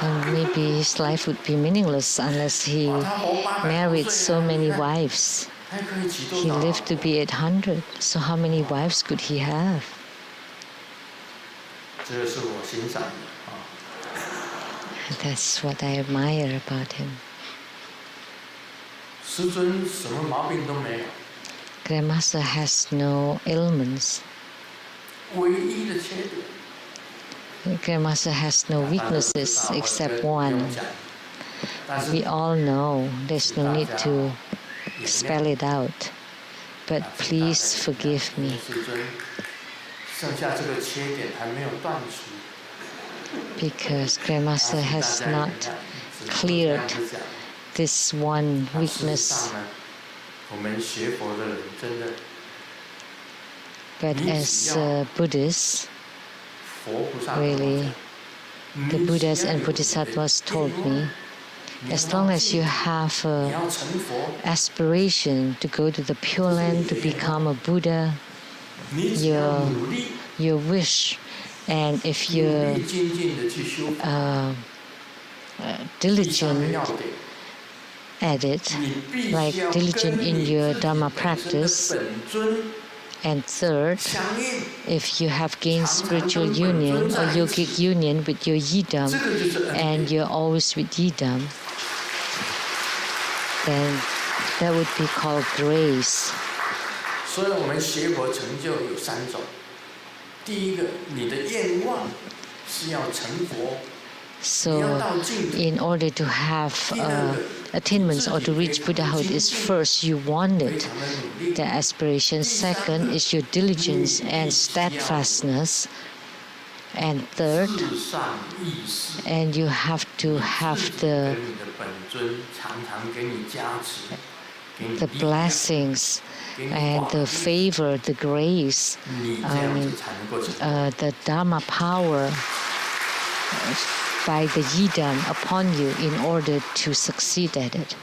And maybe his life would be meaningless unless he 哇，他活800多 married 岁 so 啊 many 你看 wives. 还可以娶多 He 少老 lived to 婆？ be 800. So how many wives could he have? 这个是我欣赏的啊。 That's what I admire about him. 师尊什么毛病都没有， Grandmaster has no ailments. 唯一的缺点。 Grandmaster has no 大家都知 weaknesses 道 except 我这不 one. 用讲但是 We all know there's no need to 原 spell 谅 it out. But please forgive me, 师尊，剩下这个缺点还没有断除。 because Grandmaster 但 has 是大家 not 也看只能 cleared 这样子讲 this one 但事实 weakness. 上呢，我们学佛的人真的 But as Buddhists, 佛菩萨 really, the Buddhas and Bodhisattvas told me, as long as you have 你 a 要成佛， aspiration to go to the Pure Land, to become a Buddha, 你只要 your 努力， your wish, and if 努 you're 力精进的去修法， diligent 第三个要点， at it, 你必 like 须要 diligent 跟 in 你 your 自己 Dharma 本身的 practice, 本尊 and third, 相应， if you have gained spiritual union or yogic union with your yidam, 这个就是 and you're always with yidam, then that would be called grace. 所以我们学佛成就有3种。第一个，你的愿望是要成佛，你要 So 到净土。 in order to have attainments or to reach Buddhahood is first you want 非 it, 常的努力。 the aspiration. Second is your diligence and steadfastness. And third, 至上意识， and you have to have 自己 the 跟你的本尊常常给你加持，给你 the 力量， blessings 给你 and 法 the 力， favor, the grace, 你这样子才能够成佛。 the Dharma power by the yidam upon you in order to succeed at it.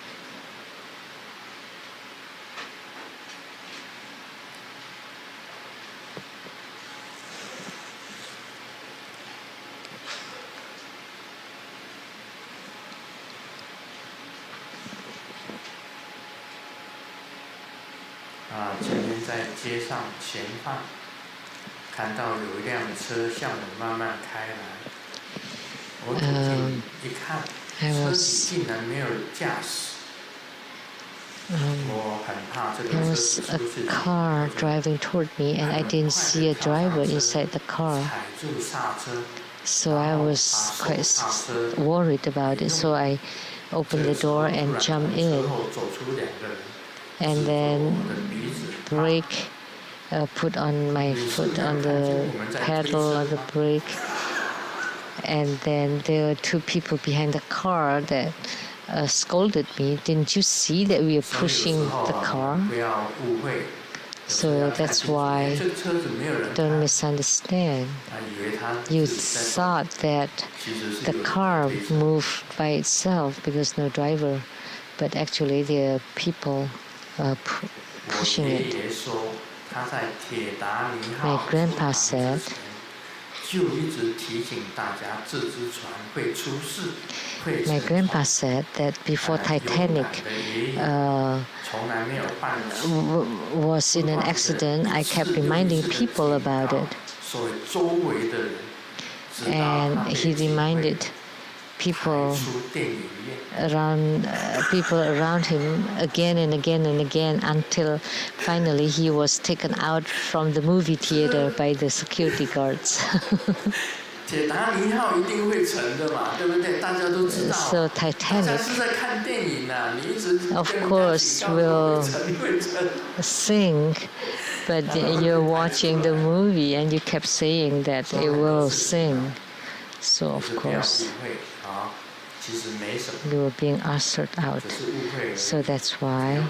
前面在街上前方看到有一辆车向我慢慢开来，我走近一看， I 车里 was 竟然没有驾驶， There was a car driving toward me, and I didn't see a driver inside the car. So I was quite worried about it. So I opened the door and jumped in, and then brake. Put on my foot on the pedal on the brake, and then there were two people behind the car that scolded me. Didn't you see that we are pushing the car? So that's why, don't misunderstand. You thought that the car moved by itself because no driver, but actually there are people pushing it. My grandpa said, that before Titanic was in an accident, I kept reminding people about it. And he reminded people around him again and again and again until finally he was taken out from the movie theater by the security guards. So Titanic, of course, will sink, but you're watching the movie and you kept saying that it will sink. So of course, you were being ushered out. So that's why,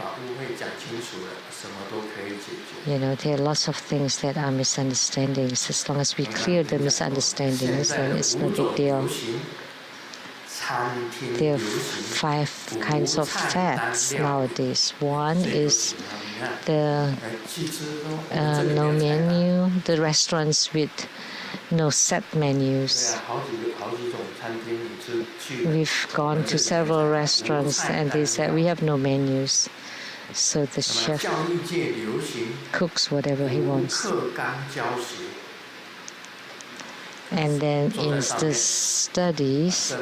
there are lots of things that are misunderstandings. As long as we clear the misunderstandings, then it's no big deal. There are 5 kinds of fads nowadays. One is the no menu, the restaurants with no set menus. We've gone to several restaurants and they said we have no menus. So the chef cooks whatever he wants. And then in the studies,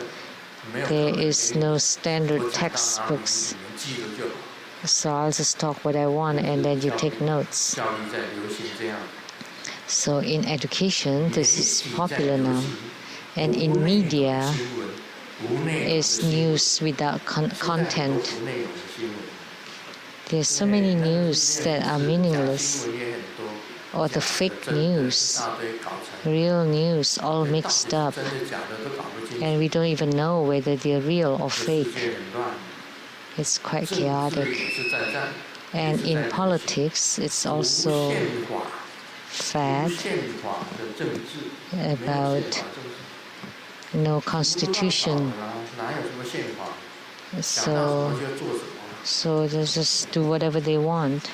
there is no standard textbooks. So I'll just talk what I want and then you take notes. So in education, this is popular now. And in media, is news without content. There's so many news that are meaningless, or the fake news, real news, all mixed up, and we don't even know whether they're real or fake. It's quite chaotic. And in politics, it's also fad about no constitution. So they just do whatever they want.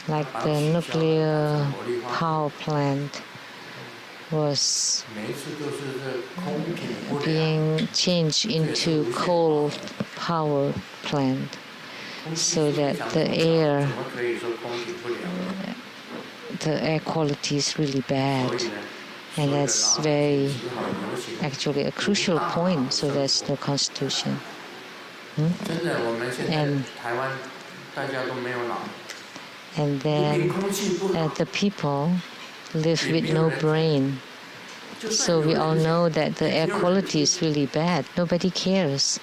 Like the nuclear power plant was being changed into coal power plant so that the air quality is really bad. And that's actually a crucial point, so there's no constitution. And then the people live with no brain. So we all know that the air quality is really bad. Nobody cares.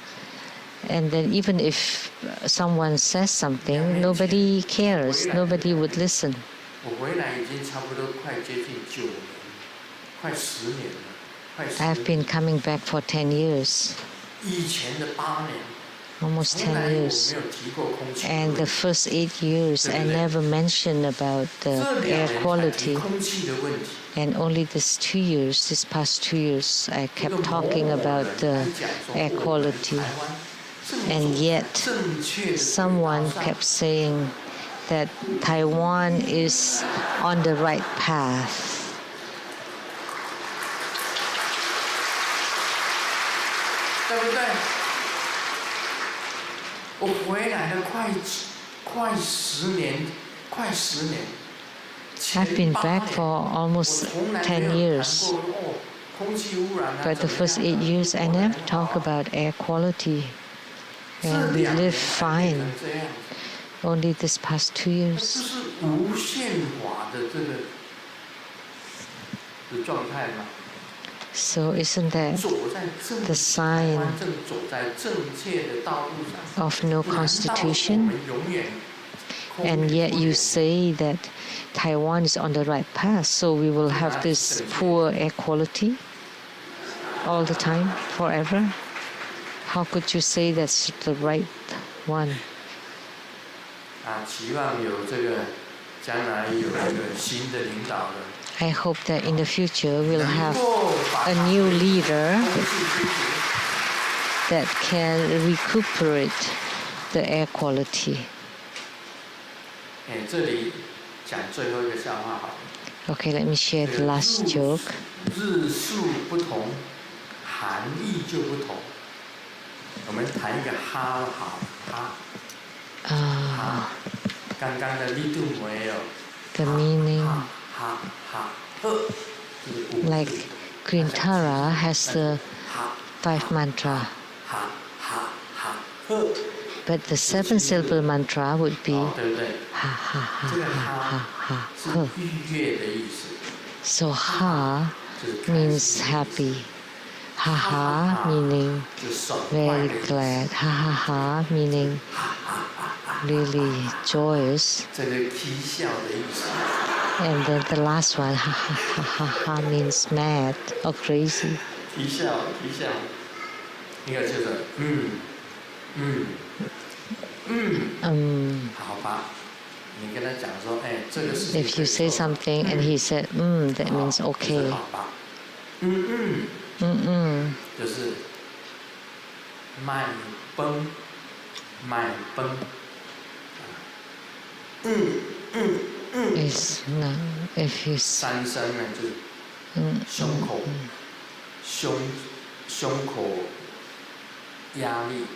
And then even if someone says something, nobody cares. Nobody would listen. I've been coming back for 10 years. Almost 10 years. And the first 8 years, I never mentioned about the air quality. And only this past 2 years, I kept talking about the air quality. And yet, someone kept saying that Taiwan is on the right path. I've been back for almost 10 years. 空气污染啊， But the 怎么 first 样 8 啊 years, I 活得 never 很 talk 好 about air quality, 这 and we 2年 live 才变 fine. 成这样， Only this past 2这 years. 是无限法的这个的状态吗？ So isn't that 走在正 the 台 sign 湾正走在正确的道路上， of no 难道我 constitution? 们永远空 And 语 yet 不 you 言？ say that Taiwan is on the right path, so we will have this poor air quality all the time, forever? How could you say that's the right one? 啊，期望有这个将来有这个新的领导人， I hope that in the future we'll 能 have 够把 a new leader 空气追求 that can recuperate the air quality. 哎，这里讲最后一个笑话好了。 Okay, let me share the last joke. 日数不同，含义就不同。我们谈一个哈好哈。哈，刚刚的力度没有。 The meaning, 哈哈哈呵，就是 like Green Tara has the 5 mantra, 哈哈哈呵。 but the 7 syllable mantra would be 对不对？ ha ha ha 这个 ha 哈 ha ha 是 ha. 愉悦的意思。 So ha 就是开 means 心的意思 happy. Ha ha meaning 就是爽快 very 的意思。 glad. Ha ha ha meaning really joyous. 这个啼笑的意思。 And then the last one, ha ha ha ha ha, means mad or crazy. 啼笑，啼笑。一个就是好吧。你跟他讲说，哎，这个事情 If you say something and he said, that means 就是 okay. 好吧。就是卖崩，卖崩。Is no, if you 三声呢，就是胸口，胸口压力，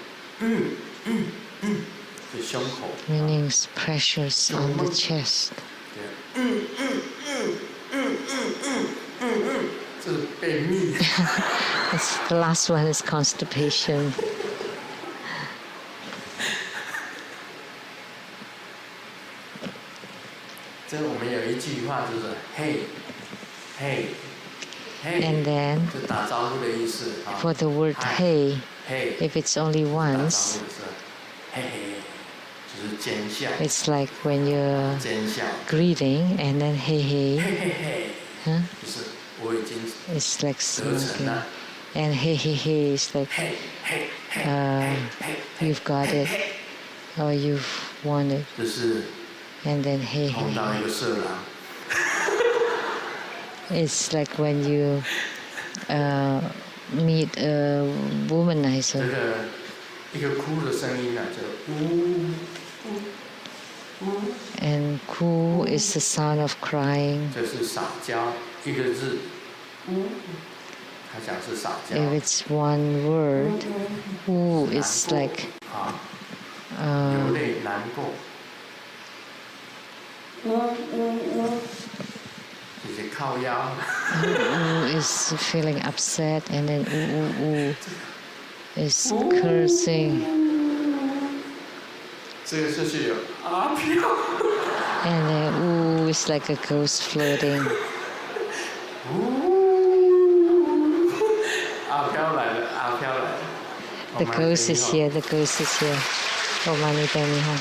就胸口。 meanings pressures on the chest. 这是便秘。 The last one is constipation. 这我们有一句话就是嘿，嘿，嘿， And then 就打招呼的意思啊。 for the word hey, 嘿， if it's only 打招 once, 呼的是嘿嘿，就是奸笑， it's like when you're 奸笑， greeting and then hey 嘿 hey, 嘿嘿， huh? 就是我已经 It's like 得逞 smoking. 了， And hey hey hey is like 嘿嘿嘿， you've got it or you've won it. 就是 And then hey 碰到 hey. 一个色狼， It's like when you meet a 这 womanizer. 个一个哭的声音呢，就呜呜， And ku is the sound of crying. 这是撒娇，一个字，呜，他讲是撒娇， If it's one word, ku is like 啊，流泪难过。就是靠腰， is feeling upset, and then is cursing, 这个就是有阿飘， and then is like a ghost floating. 阿飘来了，阿飘来了。 The ghost is here. The ghost is here. Oh, Mani Dani, huh?